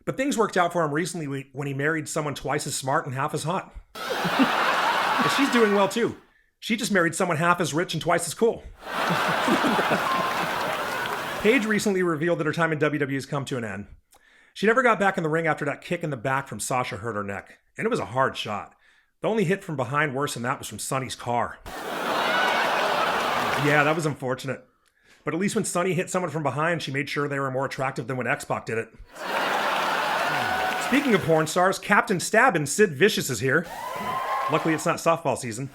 But things worked out for him recently when he married someone twice as smart and half as hot. And she's doing well too. She just married someone half as rich and twice as cool. Paige recently revealed that her time in WWE has come to an end. She never got back in the ring after that kick in the back from Sasha hurt her neck. And it was a hard shot. The only hit from behind worse than that was from Sonny's car. Yeah, that was unfortunate. But at least when Sonny hit someone from behind, she made sure they were more attractive than when X-Pac did it. Speaking of porn stars, Captain Stabbin' Sid Vicious is here. Luckily, it's not softball season.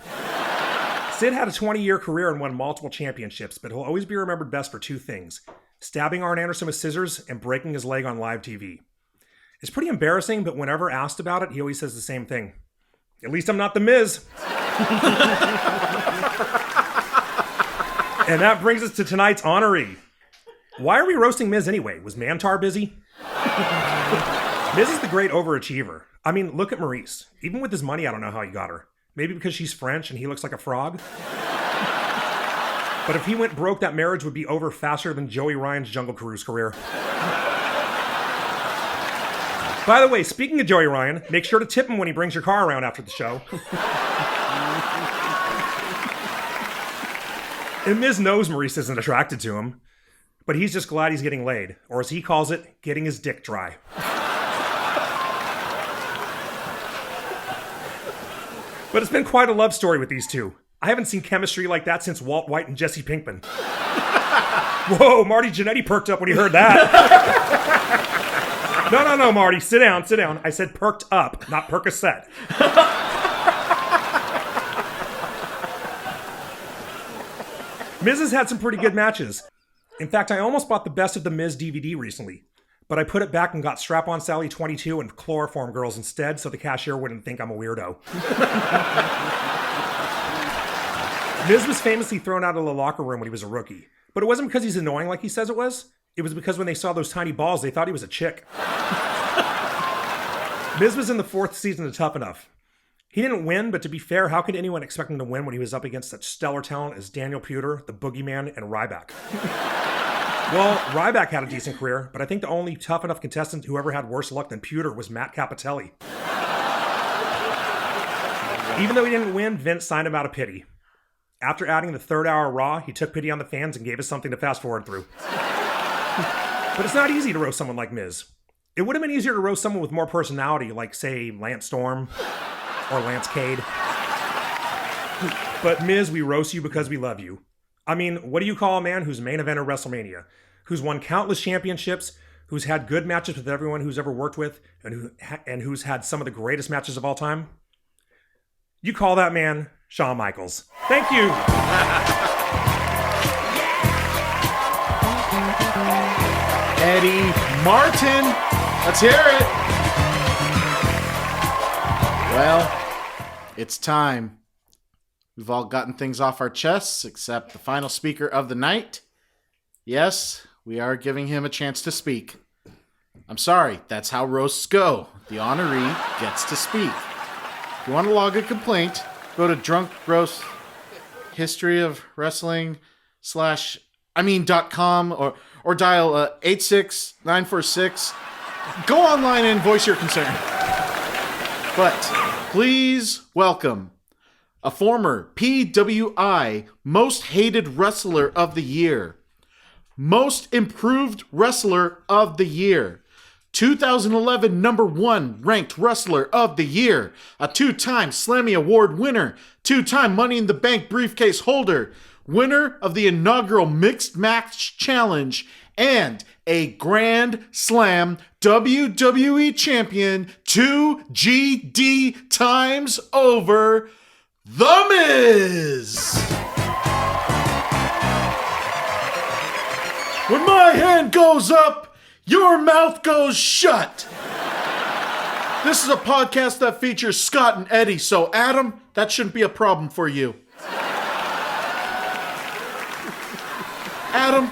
Sid had a 20-year career and won multiple championships, but he'll always be remembered best for two things: stabbing Arn Anderson with scissors and breaking his leg on live TV. It's pretty embarrassing, but whenever asked about it, he always says the same thing. At least I'm not the Miz. And that brings us to tonight's honoree. Why are we roasting Miz anyway? Was Mantar busy? Miz is the great overachiever. I mean, look at Maurice. Even with his money, I don't know how he got her. Maybe because she's French and he looks like a frog? But if he went broke, that marriage would be over faster than Joey Ryan's Jungle Cruise career. By the way, speaking of Joey Ryan, make sure to tip him when he brings your car around after the show. And Miz knows Maurice isn't attracted to him, but he's just glad he's getting laid, or as he calls it, getting his dick dry. But it's been quite a love story with these two. I haven't seen chemistry like that since Walt White and Jesse Pinkman. Whoa, Marty Jannetty perked up when he heard that. No, Marty, sit down. I said perked up, not Percocet. Miz has had some pretty good matches. In fact, I almost bought the Best of the Miz DVD recently, but I put it back and got Strap-On Sally 22 and Chloroform Girls instead so the cashier wouldn't think I'm a weirdo. Miz was famously thrown out of the locker room when he was a rookie, but it wasn't because he's annoying like he says it was. It was because when they saw those tiny balls, they thought he was a chick. Miz was in the 4th season of Tough Enough. He didn't win, but to be fair, how could anyone expect him to win when he was up against such stellar talent as Daniel Puder, the Boogeyman, and Ryback? Well, Ryback had a decent career, but I think the only Tough Enough contestant who ever had worse luck than Puder was Matt Cappotelli. Even though he didn't win, Vince signed him out of pity. After adding the 3rd hour Raw, he took pity on the fans and gave us something to fast forward through. But it's not easy to roast someone like Miz. It would have been easier to roast someone with more personality, like, say, Lance Storm or Lance Cade. But Miz, we roast you because we love you. I mean, what do you call a man who's main event of WrestleMania, who's won countless championships, who's had good matches with everyone who's ever worked with, and who's had some of the greatest matches of all time? You call that man Shawn Michaels. Thank you. Eddie Martin. Let's hear it. Well, it's time. We've all gotten things off our chests except the final speaker of the night. Yes, we are giving him a chance to speak. I'm sorry, that's how roasts go. The honoree gets to speak. If you want to log a complaint, go to Drunk Roast History of Wrestling .com or dial 86946. Go online and voice your concern. But please welcome a former PWI Most Hated Wrestler of the Year, Most Improved Wrestler of the Year, 2011 number 1 ranked wrestler of the year, a 2-time Slammy Award winner, 2-time Money in the Bank briefcase holder, winner of the inaugural Mixed Match Challenge, and a Grand Slam WWE Champion 2GD times over, The Miz! When my hand goes up, your mouth goes shut. This is a podcast that features Scott and Eddie, so Adam, that shouldn't be a problem for you. Adam,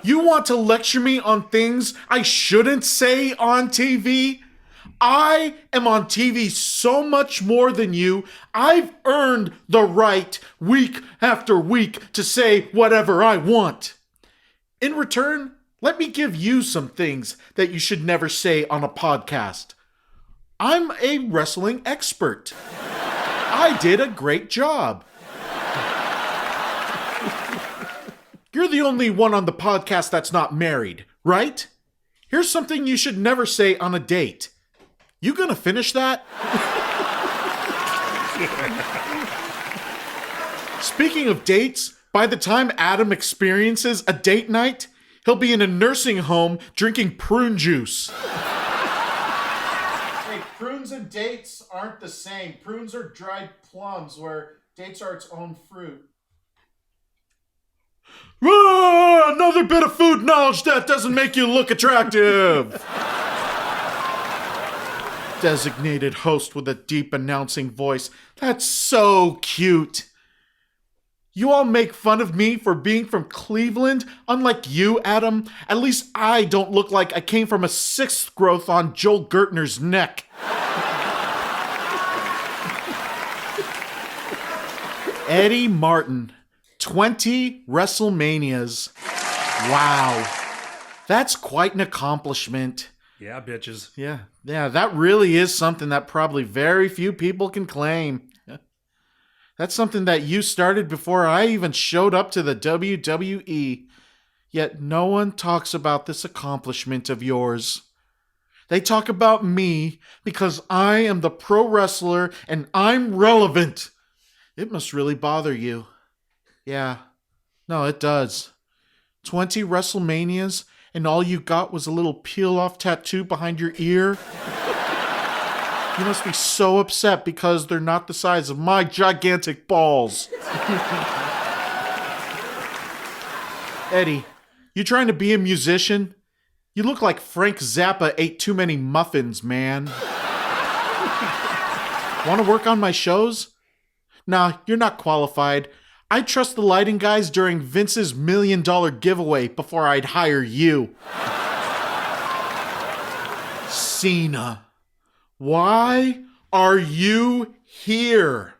you want to lecture me on things I shouldn't say on TV? I am on TV so much more than you. I've earned the right week after week to say whatever I want. In return, let me give you some things that you should never say on a podcast. I'm a wrestling expert. I did a great job. You're the only one on the podcast that's not married, right? Here's something you should never say on a date. You gonna finish that? Speaking of dates, by the time Adam experiences a date night, he'll be in a nursing home drinking prune juice. Hey, prunes and dates aren't the same. Prunes are dried plums, where dates are its own fruit. Another bit of food knowledge that doesn't make you look attractive. Designated host with a deep announcing voice. That's so cute. You all make fun of me for being from Cleveland. Unlike you, Adam, at least I don't look like I came from a 6th growth on Joel Gertner's neck. Eddie Martin, 20 WrestleManias. Wow. That's quite an accomplishment. Yeah, bitches. Yeah, that really is something that probably very few people can claim. That's something that you started before I even showed up to the WWE. Yet no one talks about this accomplishment of yours. They talk about me because I am the pro wrestler and I'm relevant. It must really bother you. Yeah, no, it does. 20 WrestleManias and all you got was a little peel-off tattoo behind your ear? You must be so upset because they're not the size of my gigantic balls. Eddie, you trying to be a musician? You look like Frank Zappa ate too many muffins, man. Want to work on my shows? Nah, you're not qualified. I trust the lighting guys during Vince's $1 million giveaway before I'd hire you. Cena. Why are you here?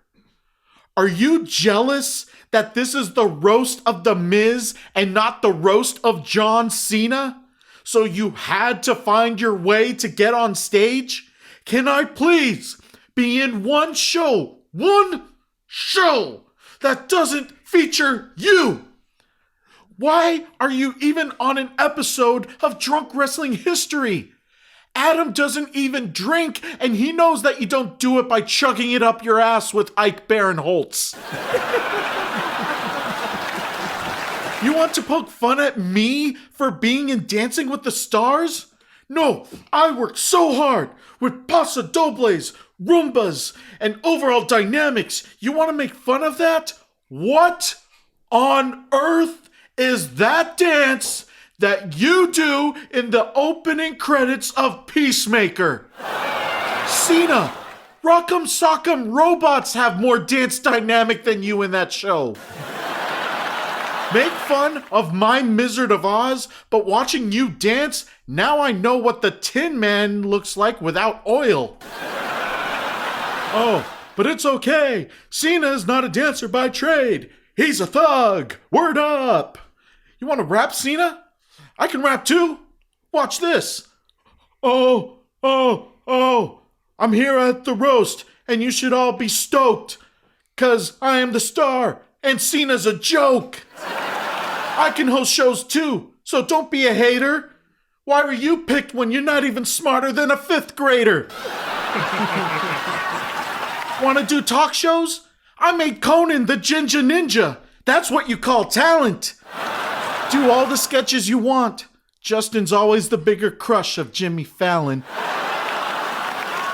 Are you jealous that this is the roast of The Miz and not the roast of John Cena? So you had to find your way to get on stage? Can I please be in one show that doesn't feature you? Why are you even on an episode of Drunk Wrestling History? Adam doesn't even drink, and he knows that you don't do it by chugging it up your ass with Ike Barinholtz. You want to poke fun at me for being in Dancing with the Stars? No, I worked so hard with Paso Dobles, Roombas, and overall dynamics. You want to make fun of that? What on earth is that dance that you do in the opening credits of Peacemaker? Cena, Rock'em Sock'em Robots have more dance dynamic than you in that show. Make fun of my Wizard of Oz, but watching you dance, now I know what the Tin Man looks like without oil. Oh, but it's okay. Cena is not a dancer by trade. He's a thug. Word up. You want to rap, Cena? I can rap too. Watch this. Oh, I'm here at the roast, and you should all be stoked, 'cause I am the star, and Cena's a joke. I can host shows too, so don't be a hater. Why were you picked when you're not even smarter than a 5th grader? Want to do talk shows? I made Conan the Ginger Ninja. That's what you call talent. Do all the sketches you want. Justin's always the bigger crush of Jimmy Fallon.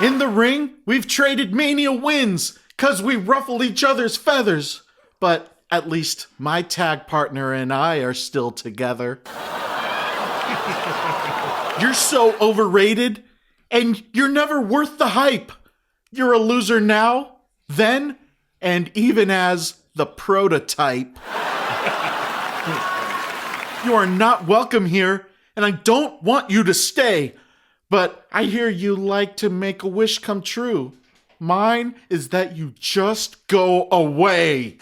In the ring, we've traded Mania wins, 'cause we ruffled each other's feathers. But at least my tag partner and I are still together. You're so overrated, and you're never worth the hype. You're a loser now, then, and even as the prototype. You are not welcome here, and I don't want you to stay. But I hear you like to make a wish come true. Mine is that you just go away.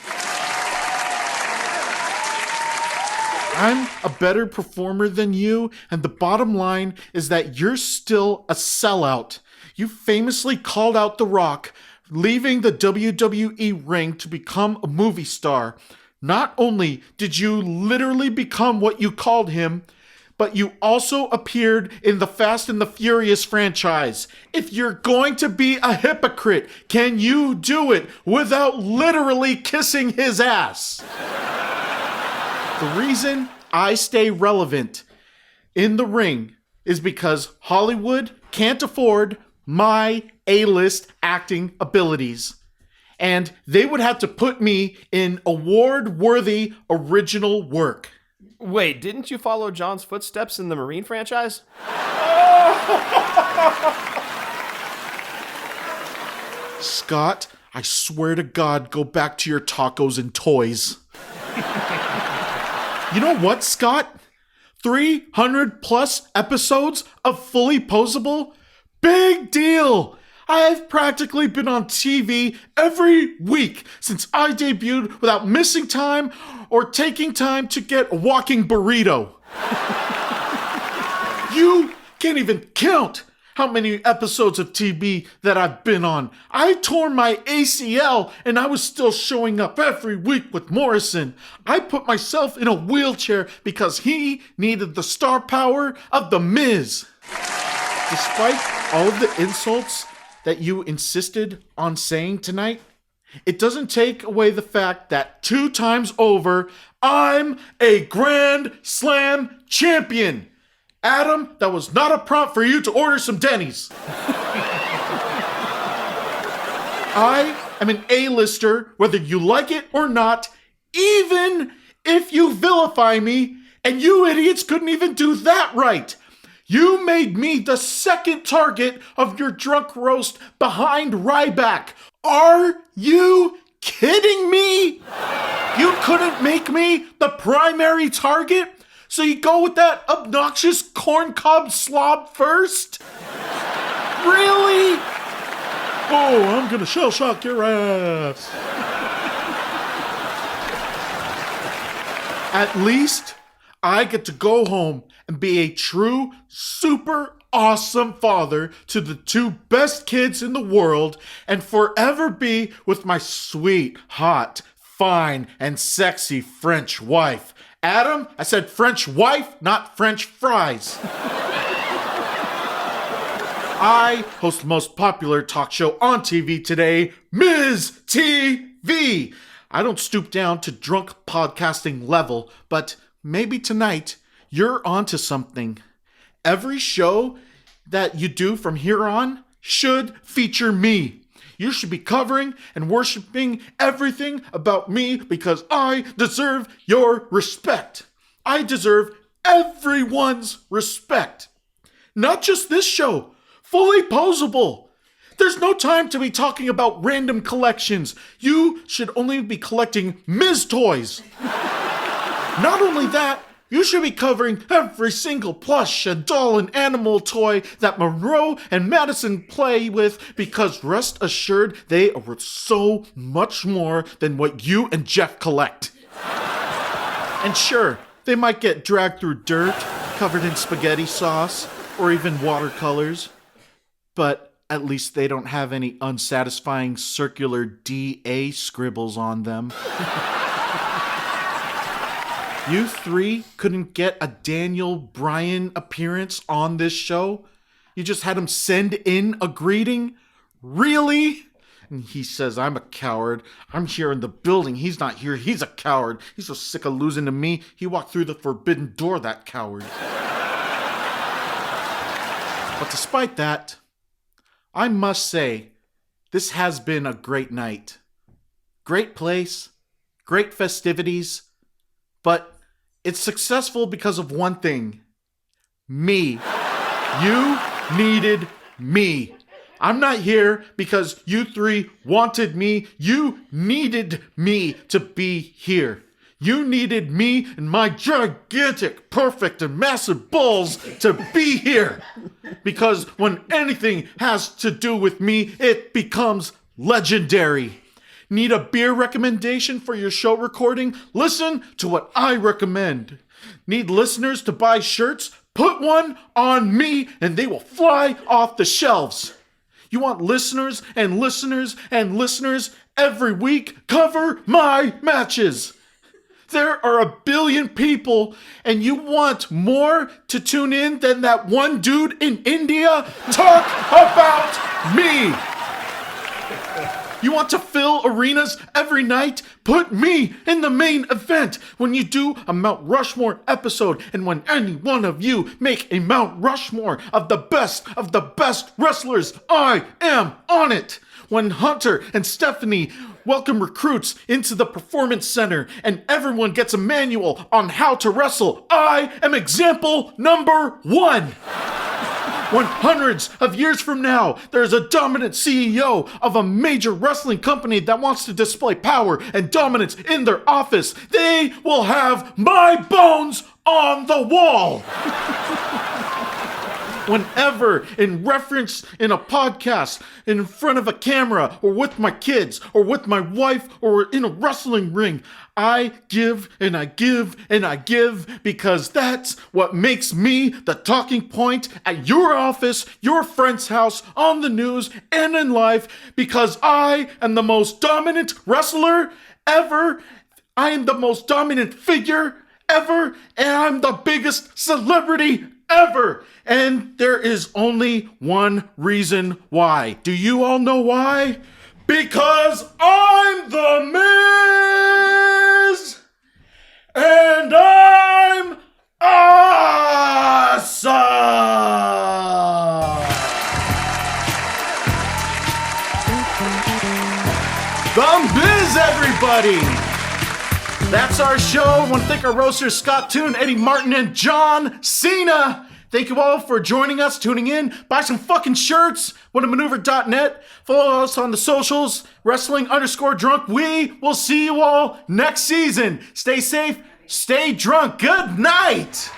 I'm a better performer than you, and the bottom line is that you're still a sellout. You famously called out The Rock, leaving the WWE ring to become a movie star. Not only did you literally become what you called him, but you also appeared in the Fast and the Furious franchise. If you're going to be a hypocrite, can you do it without literally kissing his ass? The reason I stay relevant in the ring is because Hollywood can't afford my A-list acting abilities. And they would have to put me in award-worthy original work. Wait, didn't you follow John's footsteps in the Marine franchise? Scott, I swear to God, go back to your tacos and toys. You know what, Scott? 300 plus episodes of Fully Posable? Big deal! I've practically been on TV every week since I debuted without missing time or taking time to get a walking burrito. You can't even count how many episodes of TV that I've been on. I tore my ACL and I was still showing up every week with Morrison. I put myself in a wheelchair because he needed the star power of The Miz. Despite all of the insults that you insisted on saying tonight, it doesn't take away the fact that 2 times over, I'm a Grand Slam champion. Adam, that was not a prompt for you to order some Denny's. I am an A-lister, whether you like it or not, even if you vilify me, and you idiots couldn't even do that right. You made me the second target of your drunk roast behind Ryback. Are you kidding me? You couldn't make me the primary target? So you go with that obnoxious corncob slob first? Really? Oh, I'm gonna shell shock your ass. At least I get to go home and be a true, super awesome father to the 2 best kids in the world and forever be with my sweet, hot, fine, and sexy French wife. Adam, I said French wife, not French fries. I host the most popular talk show on TV today, Miz TV. I don't stoop down to drunk podcasting level, but maybe tonight you're onto something. Every show that you do from here on, should feature me. You should be covering and worshiping everything about me because I deserve your respect. I deserve everyone's respect. Not just this show, fully posable. There's no time to be talking about random collections. You should only be collecting Miz toys. Not only that, you should be covering every single plush and doll and animal toy that Monroe and Madison play with because rest assured they are worth so much more than what you and Jeff collect. And sure, they might get dragged through dirt, covered in spaghetti sauce, or even watercolors, but at least they don't have any unsatisfying circular DA scribbles on them. You three couldn't get a Daniel Bryan appearance on this show? You just had him send in a greeting? Really? And he says, I'm a coward. I'm here in the building. He's not here. He's a coward. He's so sick of losing to me. He walked through the forbidden door, that coward. But despite that, I must say, this has been a great night. Great place, great festivities, but it's successful because of one thing. Me. You needed me. I'm not here because you three wanted me. You needed me to be here. You needed me and my gigantic, perfect, and massive balls to be here. Because when anything has to do with me, it becomes legendary. Need a beer recommendation for your show recording? Listen to what I recommend. Need listeners to buy shirts? Put one on me and they will fly off the shelves. You want listeners and listeners and listeners every week? Cover my matches. There are 1 billion people, and you want more to tune in than that one dude in India? Talk about me! You want to fill arenas every night? Put me in the main event when you do a Mount Rushmore episode, and when any one of you make a Mount Rushmore of the best wrestlers, I am on it! When Hunter and Stephanie welcome recruits into the Performance Center and everyone gets a manual on how to wrestle, I am example number 1. When hundreds of years from now, there's a dominant CEO of a major wrestling company that wants to display power and dominance in their office, they will have my bones on the wall. Whenever, in reference in a podcast, in front of a camera, or with my kids, or with my wife, or in a wrestling ring, I give and I give and I give because that's what makes me the talking point at your office, your friend's house, on the news, and in life because I am the most dominant wrestler ever. I am the most dominant figure ever, and I'm the biggest celebrity ever. And there is only one reason why. Do you all know why? Because I'm the Miz! And I'm awesome! The Miz, everybody! That's our show. I want to thank our roasters, Scott Toon, Eddie Martin, and John Cena. Thank you all for joining us, tuning in. Buy some fucking shirts. Whatamaneuver.net. Follow us on the socials. Wrestling_drunk. We will see you all next season. Stay safe. Stay drunk. Good night.